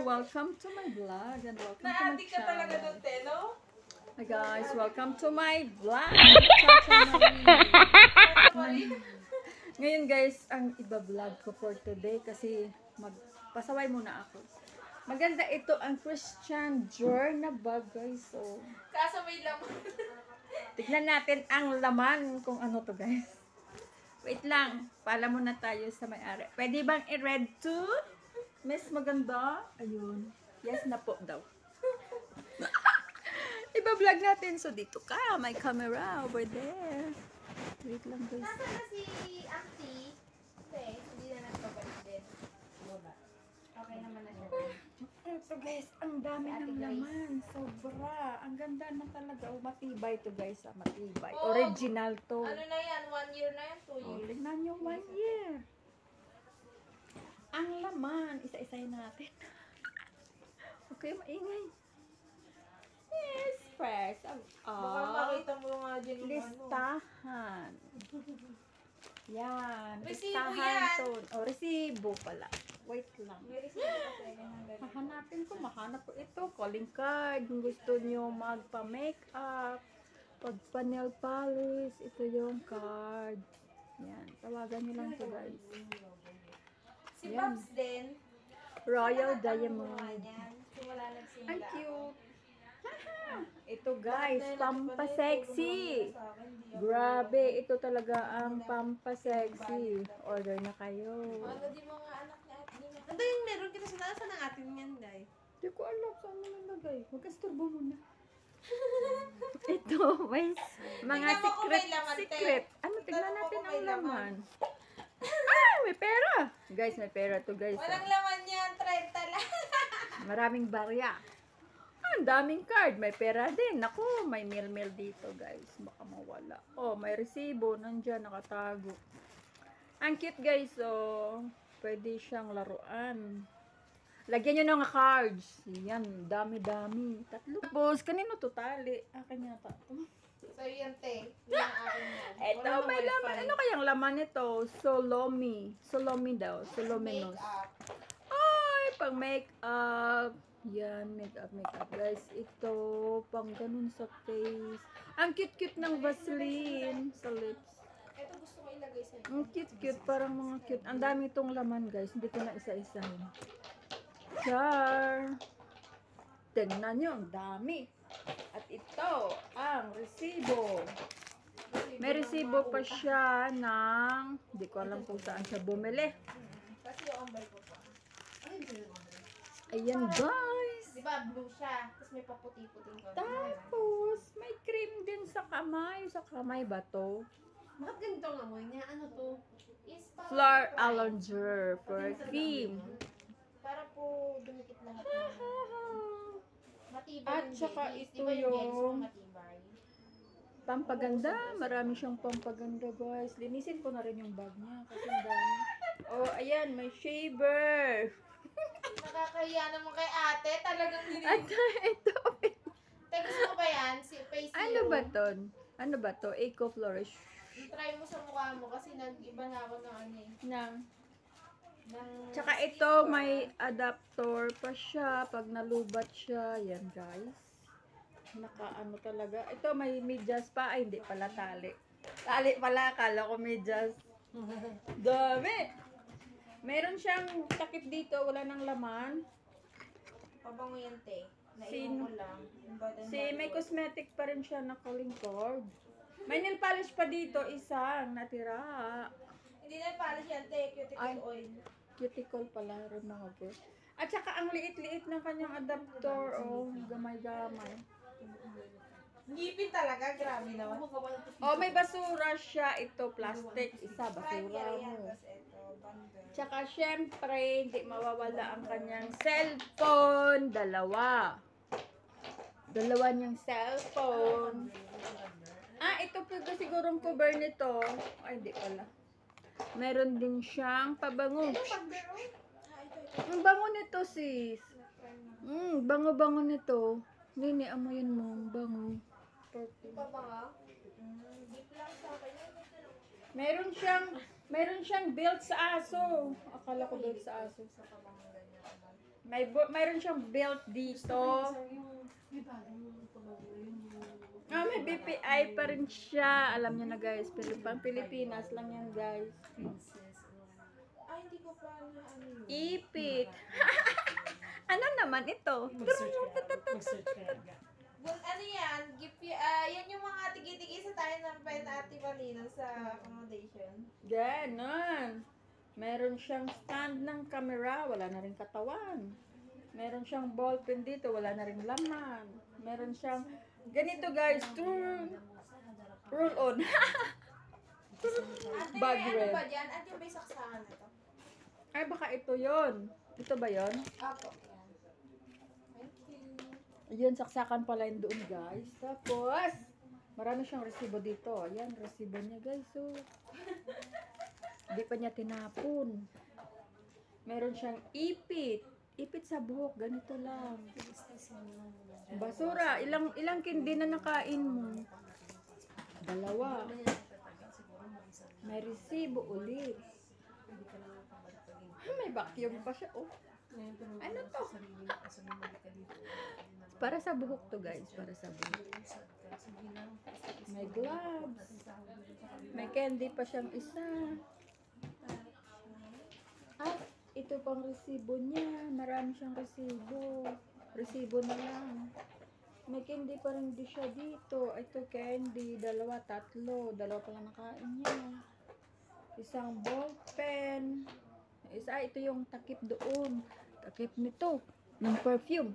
welcome to my vlog and welcome to my Na-addict ka talaga channel. doon, te, no? Hi guys, welcome to my vlog. Ngayon guys, ang iba-vlog ko for today kasi magpasaway muna ako. Maganda ito ang Christian Dior na bag guys. So, Kaso may laman. tignan natin ang laman kung ano to guys. Wait lang, pala muna tayo sa may-ari. Pwede bang i-read to? Miss maganda? Ayun. Yes na po daw. Iba-vlog natin. So, dito ka. May camera over there. Wait lang guys. Nasaan na si Auntie? Te, hindi na nagpabalik din. Okay naman na siya. Ito guys, ang dami ng laman. Sobra. Ang ganda naman talaga. Oh, matibay to guys. Matibay. Oo. Original to. Ano na yan? 1 year na yan? 2 Oh, years? tignan nyo, 1 year. Ang laman. Isa-isayin natin. Okay, maingay. Yes, fresh. Baka makita mo nga dyan yung ano. Listahan. Yan. Resibo Listahan yan. to. O, resibo pala. Wait lang. May receipt kasi. Hahanapin ko. Mahanap ko ito. Calling card. Kung gusto nyo magpa-makeup. Pag-nail polish. Ito yung card. Yan. Tawagan nyo lang to guys. Si Yan. Babs din. Royal Mga Diamond. yan. Simula nagsimula. Ang cute. Ito guys, pampasexy. Grabe, ito talaga ang pampasexy. Order na kayo. Ano di mga anak niya? Ano yung meron kita sa nasa ng atin yan, guys? Hindi ko alam saan mo nalagay. Magkasturbo muna. Ito, may mga Tingnan mo kung may secret. laman, te. Secret. Ano, tignan Tingnan mo natin kung ang may laman. Ah, may pera. Guys, may pera to guys. Walang laman yan, 30 lang. Maraming barya. Ang daming card. May pera din. Naku, may mail-mail dito, guys. Baka mawala. Oh, may resibo. Nandyan, nakatago. Ang cute, guys. Oh, pwede siyang laruan. Lagyan nyo ng cards. Yan, dami-dami. 3. Tapos, kanino to tali? Akin yata to. So, yan, te. Yan ang akin yan. Ito, may laman. Ano kayang laman nito? Solomi. Solomi daw. Solomenos. Makeup. Ay, pang make-up. Yan, make-up guys. Ito, pang ganun sa face. Ang cute-cute ng Vaseline sa lips. Ito gusto ko ilagay sa Ang cute-cute, parang mga cute. Ang dami itong laman guys. Hindi ko na isa-isahin. Char! Tingnan nyo, ang dami. At ito, ang resibo. May resibo pa siya ng, hindi ko alam kung saan siya bumili. Kasi yung umbrella ko pa. Ayan guys. Di ba, blue siya. Tapos may paputi-puting ko. Tapos, may cream din sa kamay. Sa kamay ba to? Bakit ganito ang amoy niya? Ano to? Is parang Fleur fried. Allanger perfume. Para po dumikit lahat ng matibay At yung saka jellies. ito Di ba yung jellies yung mo matibay? pampaganda. Marami siyang pampaganda guys. Linisin ko na rin yung bag niya. Kasi ang dami. Oh, ayan. May shaver. Nakakahiya naman kay ate. Talagang At ito. Te, gusto mo ba yan? Si face Ano ba to? Ano ba to? Eco Flourish. Try mo sa mukha mo kasi nag-iba na ako ng ano eh. Nang. Ng Tsaka skin ito, ko. may adapter pa siya. Pag nalubat siya. Yan guys. Naka-ano talaga. Ito, may medyas pa. Ay, hindi pala tali. Tali pala. Akala ko medyas. Dami. Meron siyang takip dito. Wala nang laman. Pabango yan, te. Sino? Naiwan ko lang. Yung Bath and Si Body may Works. cosmetic pa rin siya na calling card. May nail polish pa dito. Isang natira. Hindi na polish yan, te. Cuticle Ay. oil. Cuticle pala rin mga boss. At saka ang liit-liit ng kanyang adapter. Oh, gamay-gamay. Ngipin talaga. Grabe naman. Oh, may basura siya. Ito, plastic. Isa, Prime basura yan, yan. mo. Tapos ito, bundle. Tsaka syempre, hindi mawawala ang kanyang cellphone. Dalawa niyang cellphone. Ah, ito po sigurong cover nito. Ay, hindi pala. Meron din siyang pabango. Ito, bundle, oh. Ah, ito. Ang bango nito, sis. Prime na. Bango-bango nito. Nini, amoyin mo. Ang bango. Perfume. Ito ba nga? Deep lang sa akin. Meron siyang belt sa aso. Akala ko belt sa aso. Sa pabango ganyan naman. Mayroon siyang belt dito. Ah, may BPI pa rin siya. Alam niyo na guys, Pilipinas lang yan guys. Ay, hindi ko pa na ano yun. Ipit. Ano naman ito? Mag-search kaya nga. Ano yan? Yan yung mga tigi-tigi sa tayo ng pen na Ate Marina sa accommodation. Ganon. Meron siyang stand ng camera, wala na rin katawan. Meron siyang ballpen dito, wala na rin laman. Meron siyang, ganito guys, roll on. Ate, Bag ano red. ba dyan? At yung may saksakan na to? Ay, baka ito yon. Ito ba yon? Apo, yan. Thank you. Ayun, saksakan pala yun doon guys. Tapos, marami siyang resibo dito. Ayan, resibo niya guys. So, hindi pa niya tinapon. Meron siyang ipit. Ipit sa buhok, ganito lang. Basura, ilang kindi na nakain mo? 2. May resibo ulit. Ah, may vacuum pa siya. Oh, ano to? Para sa buhok to guys, para sa buhok. May gloves. May candy pa siyang isa. At ito pang resibo niya. Marami siyang resibo. Resibo na lang. May candy pa rin di siya dito. Ito candy. 2, 3. 2 pa lang nakain niya. Isang ball pen. Isa, ito yung takip doon. Takip nito. Ng perfume.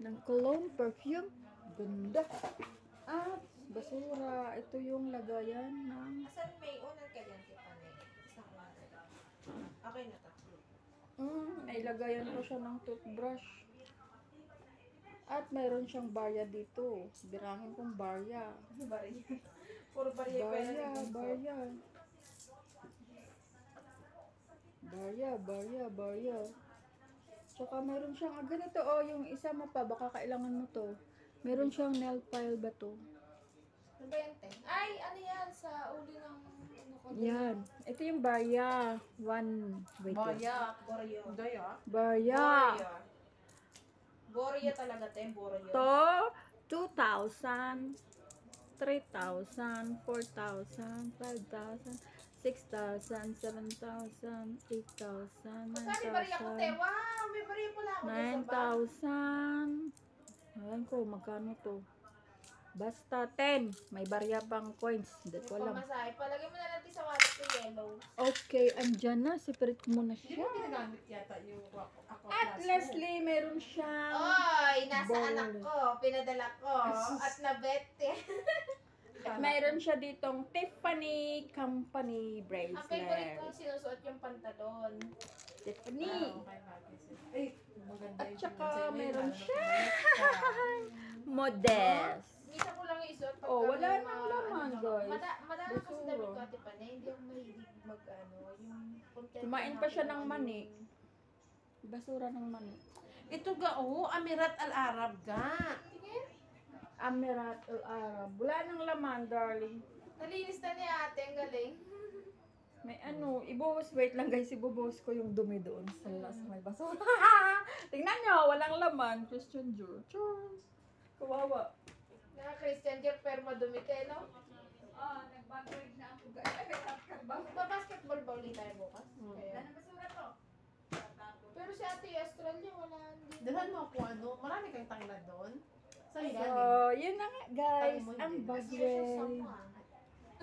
Ng cologne perfume. Ganda. At basura. Ito yung lagayan ng... Asan may unan ka dyan, Tiffany? Isang unan. Okay na to. May lagayan ko siya ng toothbrush. At mayroon siyang barya dito. Birangin kong barya. Barya. Puro barya pa yan. Barya. Tsaka meron siyang, ganito oh, yung isa mo pa, baka kailangan mo to. Meron siyang nail file ba to? Ano ba yan, Ten? Ay, ano yan? Sa uli ng... Ano ko Yan. Ito yung barya. Wait. Borya. Daya. Barya. Borya talaga, Ten. Borya. To, 2,000, 3,000, 4,000, 5,000, 6,000, 7,000, 8,000, Magkano barya ko, Te? 9,000, Wow! May barya pala ako dun sa bag. 9,000. Ayan ko, magkano to? Basta 10. May barya pang coins. Hindi ko alam. Pamasahe. Palagay mo na lang sa wallet ko yellow. Okay, andyan na. Separate ko muna Hindi siya. mo ginagamit yata yung ako At lastly, meron siyang Oy! Nasa Bawal. anak ko. Pinadala ko. At nabete. at mayroon siya ditong Tiffany Company Ang favorite bracelet. kong sinusuot yung pantalon. Tiffany. Ay, maganda At yung saka sa'yo. meron Lalo siya. kung Modest. Minsan ko lang yung isuot. pagka Oh, wala may nang mga, laman, guys. Madami kasi Basura. damit ko ate pa na hindi ako mahilig yung content. Kumain pa siya ng mani. Basura ng mani. ito ga, Amirat Al-Arab ga. Tingin. Amirat Al-Arab. Wala nang laman, darling. Nalinis na ni ate. Ang galing. May wait lang guys, ibubuhos ko yung dumi doon sa may basura. Tingnan nyo, walang laman. Christian Dior. Kawawa. Christian Dior pero madumi kayo, no? Nag-backgrade na ako guys. Ay, may basketball. Magpa-basketball ba ulit tayo bukas? Wala Kaya. na basura to. Pero si ate Australia, wala hindi. Dalhan mo ako marami kang tangla doon. Saan So, galing? yun na nga guys, ang bagrade.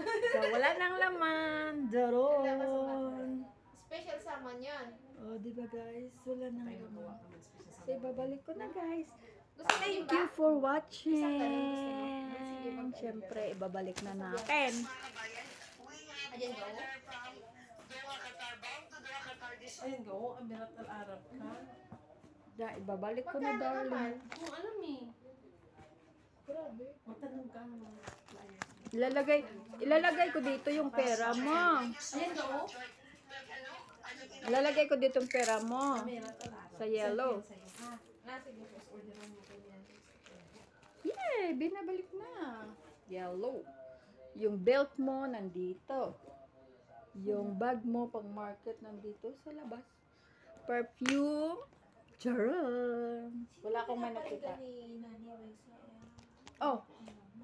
So, wala nang laman. Daron. Special salmon yan. Oh, di ba guys? Wala nang Tayo magawa laman. ka ng special So, ibabalik ko na guys. Gusto mo Thank ba? you for Isang watching. tanong gusto mo? Sige, mag- Siyempre, ibabalik na natin. Ayan go. Ayun go, Amirat Al-Arab ka. Ibabalik ko na Magkano naman? darling. Kung alam eh. Grabe. Magtanong ka ng mga Ilalagay ko dito yung pera mo. Ayun go, Ilalagay ko dito yung pera mo. Amirat Al-Arab. Sa yellow. Sa'yo, ha? Sige. Tapos orderan mo ko yan. Yay! Binabalik na. Yellow. Yung belt mo nandito. Yung bag mo pang market nandito sa labas. perfume. Charan! Wala akong may nakita. Ni Nani Wesa. Oh,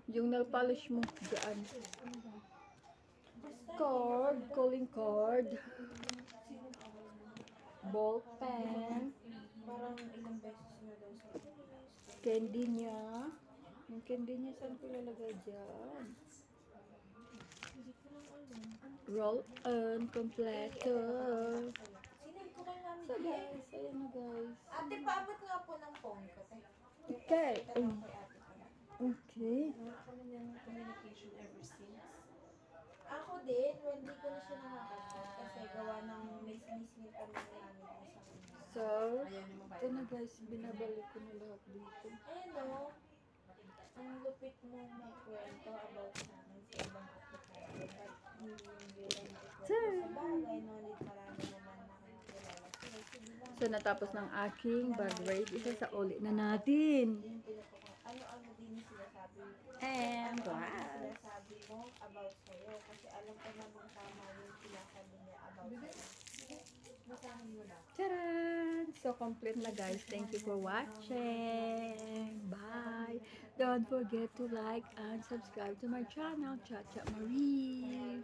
yung nail polish mo. Diyan. Card. Calling card. Ball pen. Parang ilang beses na daw sa Candy niya. Yung candy niya, saan ko ilalagay dyan? Roll on completo. Sinend ko kay Mami So Jen. guys, ayan na guys. Ate, paabot nga po ng phone ko. Okay. Tanong kay ate pala. Okay. Wala kami ng communication ever since. Ako din, hindi ko na siya nakakakat kasi gawa ng miss-meet kami ni Mami ko sa kanya. So, Ayaw niya mabayad. ito na guys, binabalik ko na lahat dito. Ayun o, ang lupit mo magkwento about sa amin sa ibang aplikasyon. But hindi yung bilang ikwento sa bagay, no need marami naman nakakilala. So, sige lang. So, natapos ng aking bag raid. Isa sa uli na natin. Yung pinapaka- ano-ano din yung sinasabi. And Ano-ano wow. yung sinasabi mo about sa'yo. Kasi alam ko namang tama yung sinasabi niya about sa'yo. Basahin mo lang. Charan! So, complete na guys. Thank you for watching. Bye! Don't forget to like and subscribe to my channel, Cha Cha Marie.